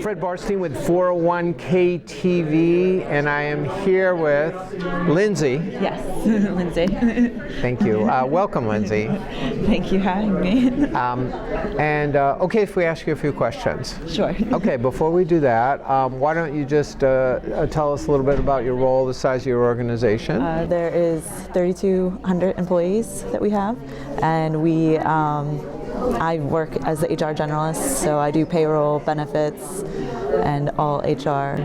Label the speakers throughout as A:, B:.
A: Fred Barstein with 401k TV, and I am here with Lindsay.
B: Yes, Lindsay.
A: Thank you. Welcome, Lindsay.
B: Thank you for having me.
A: Okay, if we ask you a few questions.
B: Sure.
A: Okay, before we do that, why don't you just tell us a little bit about your role, the size of your organization?
B: There is 3,200 employees that we have, and I work as the HR generalist, so I do payroll, benefits, and all HR.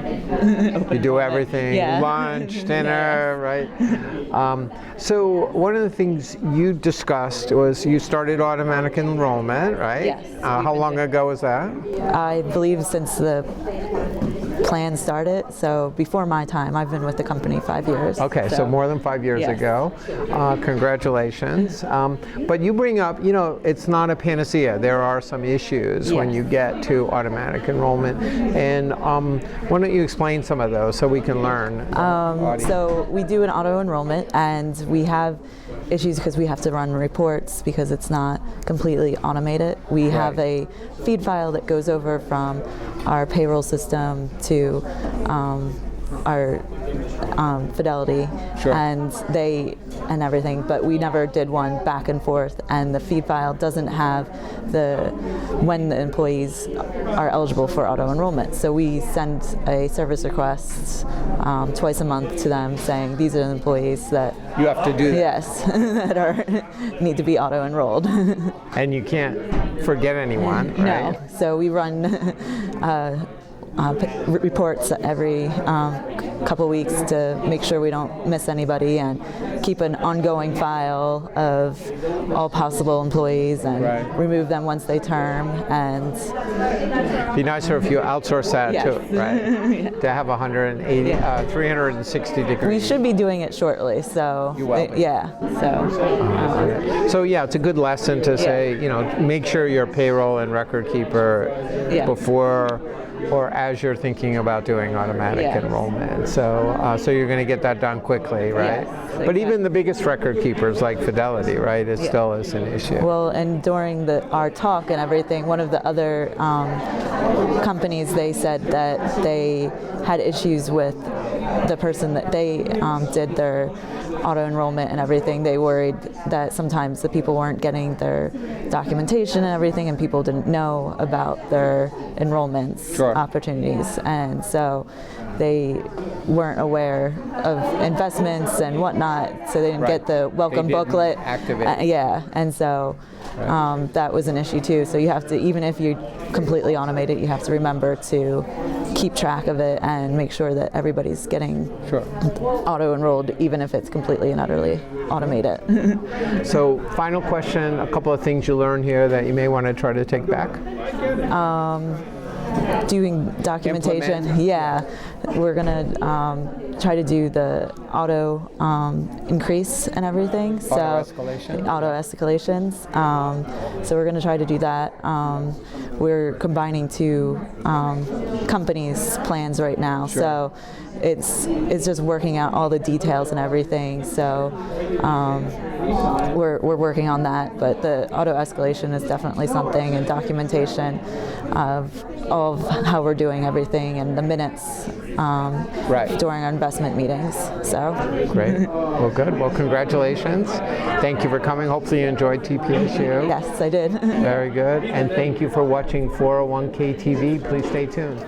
A: You do everything,
B: yeah.
A: Lunch, dinner, right? So one of the things you discussed was you started automatic enrollment, right?
B: Yes.
A: How long ago was that?
B: I believe since the plan started, so before my time. I've been with the company 5 years.
A: Okay, so more than 5 years
B: yes.
A: ago. Congratulations. But you bring up, it's not a panacea. There are some issues
B: yes.
A: when you get to automatic enrollment. And why don't you explain some of those so we can learn?
B: So we do an auto enrollment, and we have issues because we have to run reports because it's not completely automated. We have a feed file that goes over from our payroll system to our Fidelity and everything, but we never did one back and forth, and the feed file doesn't have when the employees are eligible for auto enrollment. So we send a service request twice a month to them saying these are the employees that
A: you have to do that.
B: Yes, that need to be auto enrolled.
A: And you can't forget anyone, right?
B: No. So we run reports every couple weeks to make sure we don't miss anybody and keep an ongoing file of all possible employees and remove them once they term. And
A: be nicer if you outsource that
B: yes.
A: too, right? To have 180, 360 degrees.
B: We should be doing it shortly, so
A: you will.
B: So
A: yeah, it's a good lesson to say, make sure you're payroll and record keeper before or as you're thinking about doing automatic enrollment. So you're going to get that done quickly, right?
B: Yes, exactly.
A: But even the biggest record keepers like Fidelity, right, it still is an issue.
B: Well, and during our talk and everything, one of the other companies, they said that they had issues with the person that they did their auto enrollment and everything. They worried that sometimes the people weren't getting their documentation and everything, and people didn't know about their enrollments opportunities, and so they weren't aware of investments and whatnot, so they didn't get the welcome booklet. And so that was an issue too. So you have to, even if you completely automate it, you have to remember to keep track of it and make sure that everybody's getting auto enrolled, even if it's completely and utterly automated.
A: So final question, a couple of things you learned here that you may want to try to take back.
B: Doing documentation. We're gonna try to do the auto increase and everything.
A: Auto escalations.
B: So we're gonna try to do that. We're combining two companies' plans right now, so it's just working out all the details and everything. So we're working on that, but the auto escalation is definitely something, and documentation of how we're doing everything and the minutes during our investment meetings. So
A: great. Well, good. Well, congratulations. Thank you for coming. Hopefully you enjoyed TPSU.
B: Yes, I did.
A: Very good. And thank you for watching 401k TV. Please stay tuned.